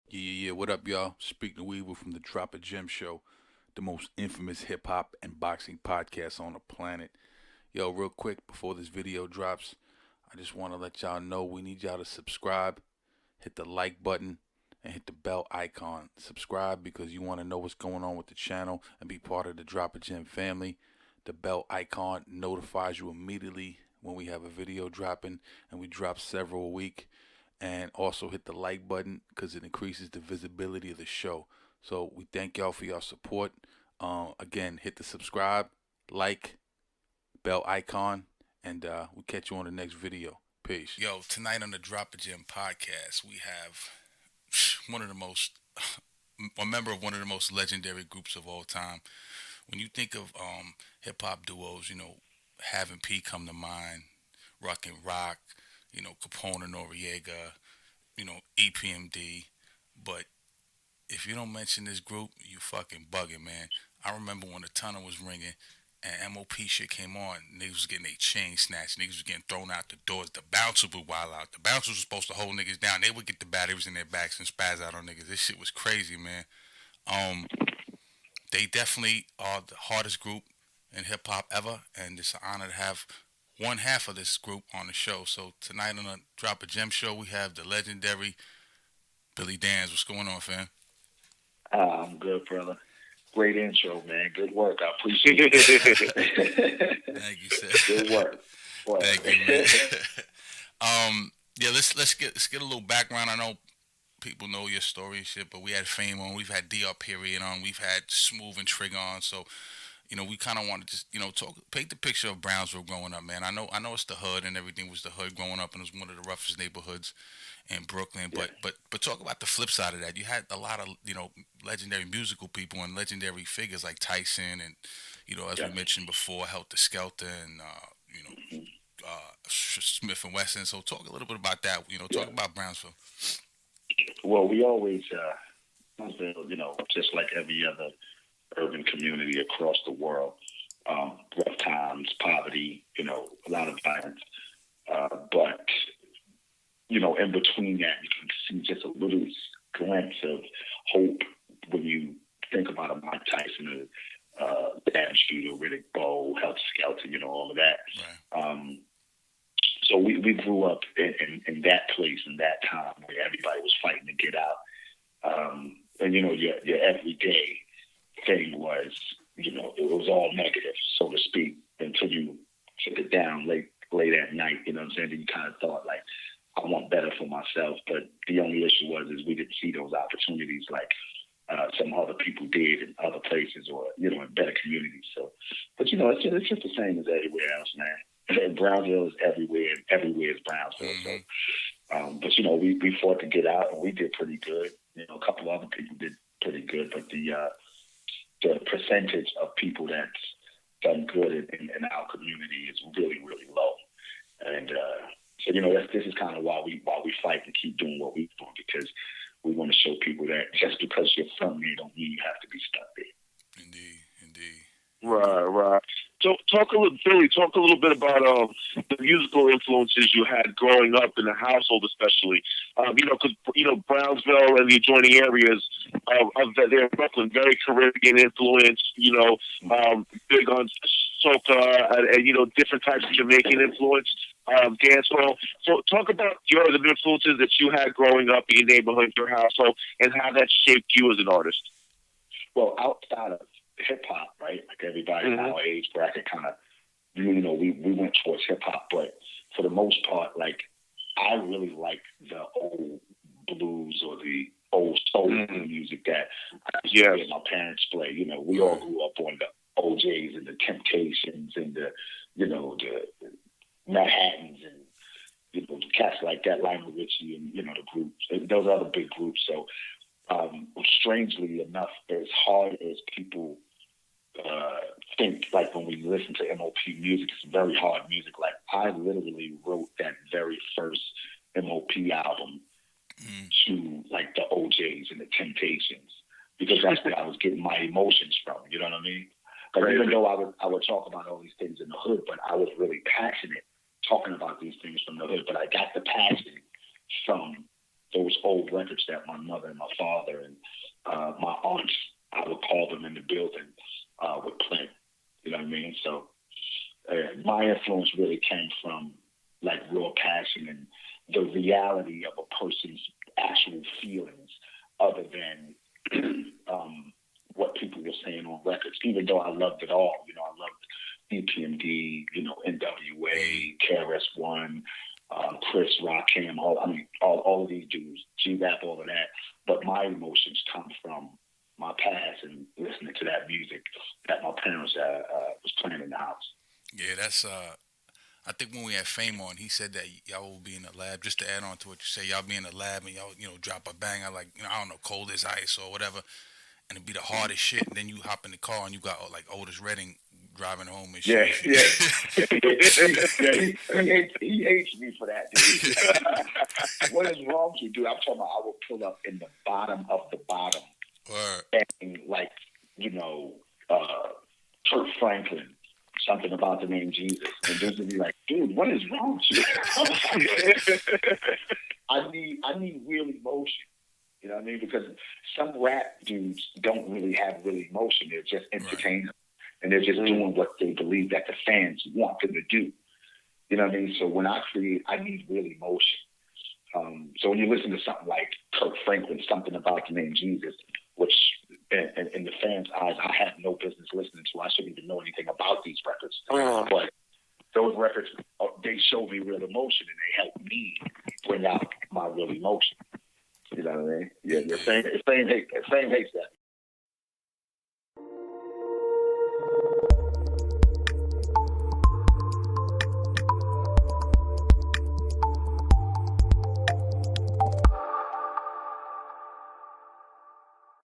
Yeah. What up, y'all? Speaking to Weaver from the Drop a Gem Show, the most infamous hip hop and boxing podcast on the planet. Yo, real quick before this video drops, I just want to let y'all know we need y'all to subscribe, hit the like button, and hit the bell icon. Subscribe because you want to know what's going on with the channel and be part of the Drop a Gem family. The bell icon notifies you immediately when we have a video dropping, and we drop several a week. And also hit the like button because it increases the visibility of the show. So we thank y'all for your support. Again, hit the subscribe, like, bell icon, and we'll catch you on the next video. Peace. Yo, tonight on the Drop a Gem podcast, we have one of the most, a member of one of the most legendary groups of all time. When you think of hip hop duos, having P come to mind, Ruck and Rock, Capone and Noriega, EPMD. But if you don't mention this group, you fucking bugging, man. I remember when the tunnel was ringing and MOP shit came on, niggas was getting their chain snatched, niggas was getting thrown out the doors. The bouncers would wild out. The bouncers were supposed to hold niggas down. They would get the batteries in their backs and spaz out on niggas. This shit was crazy, man. Um, they definitely are the hardest group in hip hop ever, and it's an honor to have one half of this group on the show. So tonight on the Drop a Gem show, we have the legendary Billy Danze. What's going on, fam? I'm good, brother. Great intro, man. Good work. I appreciate it. Thank you, sir. Good work. Well, Thank you, man. Yeah, let's get a little background. I know people know your story and shit, but we had Fame on, we've had DR Period on, we've had Smooth and Trigger on, so we kind of want to just talk, paint the picture of Brownsville growing up, man. I know it's the hood and everything was the hood growing up, and it was one of the roughest neighborhoods in Brooklyn. yeah, But talk about the flip side of that. You had a lot of legendary musical people and legendary figures like Tyson and as we yeah. mentioned before, Helter Skelter and Mhm. Smith and Wesson. So talk a little bit about that. Yeah. Talk about Brownsville. Well, we always, just like every other urban community across the world, rough times, poverty, a lot of violence. But in between that, you can see just a little glimpse of hope when you think about a Mike Tyson, Dan Shooter, Riddick Bowe, Helter Skelter, all of that. Right. So we grew up in that place in that time where everybody was fighting to get out. And your everyday thing was, it was all negative, so to speak, until you took it down late at night, you know what I'm saying? Then you kind of thought like, I want better for myself. But the only issue was is we didn't see those opportunities like some other people did in other places or, in better communities. So, but it's just the same as everywhere else, man. Brownsville is everywhere, and everywhere is Brownsville. Mm-hmm. But we fought to get out, and we did pretty good. A couple of other people did pretty good, but the percentage of people that's done good in our community is really, really low. And so this is kind of why we fight and keep doing what we do, because we want to show people that just because you're from there don't mean you have to be stuck there. Indeed, indeed. Right, right. So, Billy, talk a little bit about the musical influences you had growing up in the household, especially. Because Brownsville and the adjoining areas of there in Brooklyn, very Caribbean influence. Big on soca and different types of Jamaican influence, dancehall. So, talk about the influences that you had growing up in your neighborhood, your household, and how that shaped you as an artist. Well, outside of hip hop, right? Like everybody in Mm-hmm. our age bracket kind of, we went towards hip hop, but for the most part, like I really like the old blues or the old soul Mm-hmm. music that I used to Yes. hear my parents play. We all grew up on the OJs and the Temptations and the Manhattans and the cats like that, Lionel Richie and the groups, those other big groups. So strangely enough, as hard as people think, like when we listen to MOP music, it's very hard music. Like I literally wrote that very first MOP album Mm. to like the OJs and the Temptations because that's where I was getting my emotions from. You know what I mean? Because even though I would talk about all these things in the hood, but I was really passionate talking about these things from the hood. But I got the passion from those old records that my mother and my father and my aunts, I would call them in the building, would play. You know what I mean? So my influence really came from like raw passion and the reality of a person's actual feelings, other than what people were saying on records. Even though I loved it all, you know, I loved EPMD, you know, NWA, KRS-One, Chris, Rakim, all of these dudes, G-Rap, all of that. But my emotions come from my past and listening to that music that my parents was playing in the house. Yeah, that's I think when we had Fame on, he said that y'all will be in the lab. Just to add on to what you say, y'all be in the lab and y'all, drop a banger like, I don't know, Cold as Ice or whatever, and it'd be the hardest shit. And then you hop in the car and you got like Otis Redding driving home and Yeah, shit. yeah. He hates me for that, dude. What is wrong with you, dude? I'm talking about I will pull up in the bottom of the bottom. Word. And like, Kirk Franklin, something about the name Jesus. And dudes would be like, dude, what is wrong with you? I need real emotion. You know what I mean? Because some rap dudes don't really have real emotion. They're just entertainers. Right. And they're just doing what they believe that the fans want them to do. You know what I mean? So when I create, I need real emotion. So when you listen to something like Kirk Franklin, something about the name Jesus, which in the fans' eyes, I have no business listening to. I shouldn't even know anything about these records. But those records, they show me real emotion, and they help me bring out my real emotion. You know what I mean? Yeah, Fame hates that.